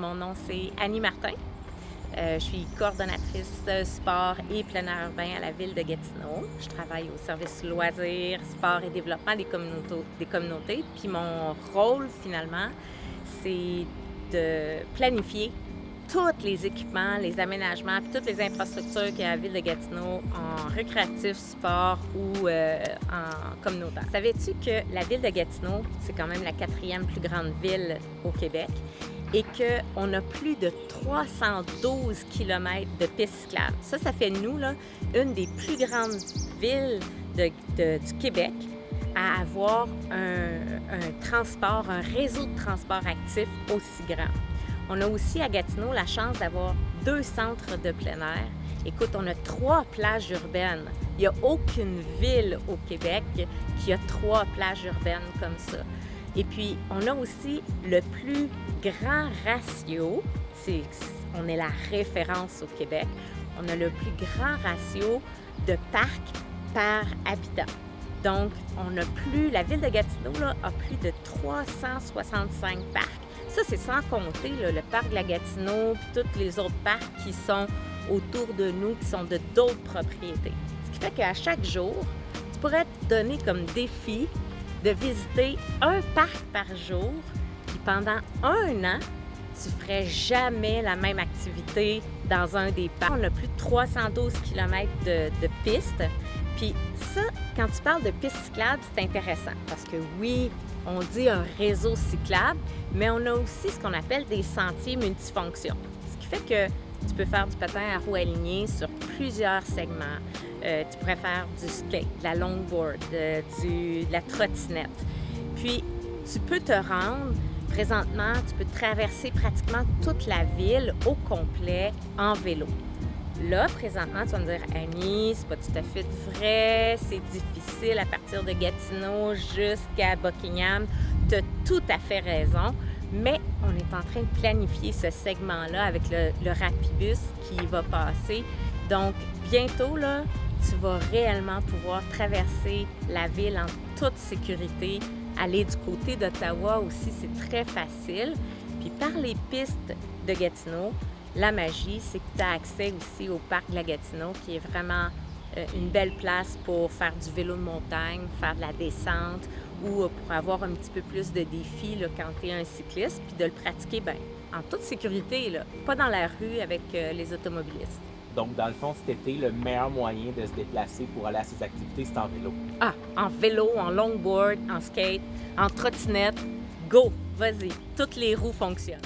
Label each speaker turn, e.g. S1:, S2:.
S1: Mon nom, c'est Annie Martin. Je suis coordonnatrice sport et plein air urbain à la ville de Gatineau. Je travaille au service loisirs, sport et développement des communautés. Puis mon rôle, finalement, c'est de planifier tous les équipements, les aménagements, puis toutes les infrastructures qu'il y a à la ville de Gatineau en récréatif, sport ou en communautaire. Savais-tu que la ville de Gatineau, c'est quand même la 4e plus grande ville au Québec et qu'on a plus de 312 km de pistes cyclables? Ça fait de nous là, une des plus grandes villes du Québec à avoir un réseau de transport actif aussi grand. On a aussi à Gatineau la chance d'avoir 2 centres de plein air. Écoute, on a 3 plages urbaines. Il n'y a aucune ville au Québec qui a 3 plages urbaines comme ça. Et puis, on a aussi le plus grand ratio, on est la référence au Québec, on a le plus grand ratio de parcs par habitant. Donc, la ville de Gatineau là, a plus de 365 parcs. Ça, c'est sans compter là, le parc de la Gatineau, tous les autres parcs qui sont autour de nous, qui sont de d'autres propriétés. Ce qui fait qu'à chaque jour, tu pourrais te donner comme défi de visiter un parc par jour, puis pendant 1 an, tu ne ferais jamais la même activité dans un des parcs. On a plus de 312 km de pistes. Puis ça, quand tu parles de pistes cyclables, c'est intéressant parce que oui, on dit un réseau cyclable, mais on a aussi ce qu'on appelle des sentiers multifonctions. Ce qui fait que tu peux faire du patin à roues alignées sur plusieurs segments. Tu pourrais faire du skate, de la longboard, de la trottinette. Puis, tu peux te rendre, présentement, tu peux traverser pratiquement toute la ville au complet en vélo. Là, présentement, tu vas me dire, Annie, c'est pas tout à fait vrai, c'est difficile à partir de Gatineau jusqu'à Buckingham. Tu as tout à fait raison, mais on est en train de planifier ce segment-là avec le Rapibus qui va passer. Donc, bientôt, là, tu vas réellement pouvoir traverser la ville en toute sécurité. Aller du côté d'Ottawa aussi, c'est très facile. Puis par les pistes de Gatineau, la magie, c'est que tu as accès aussi au parc de la Gatineau, qui est vraiment une belle place pour faire du vélo de montagne, faire de la descente ou pour avoir un petit peu plus de défis là, quand tu es un cycliste, puis de le pratiquer en toute sécurité, là, pas dans la rue avec les automobilistes.
S2: Donc, dans le fond, cet été, le meilleur moyen de se déplacer pour aller à ces activités, c'est en vélo.
S1: Ah, en vélo, en longboard, en skate, en trottinette, go, vas-y, toutes les roues fonctionnent.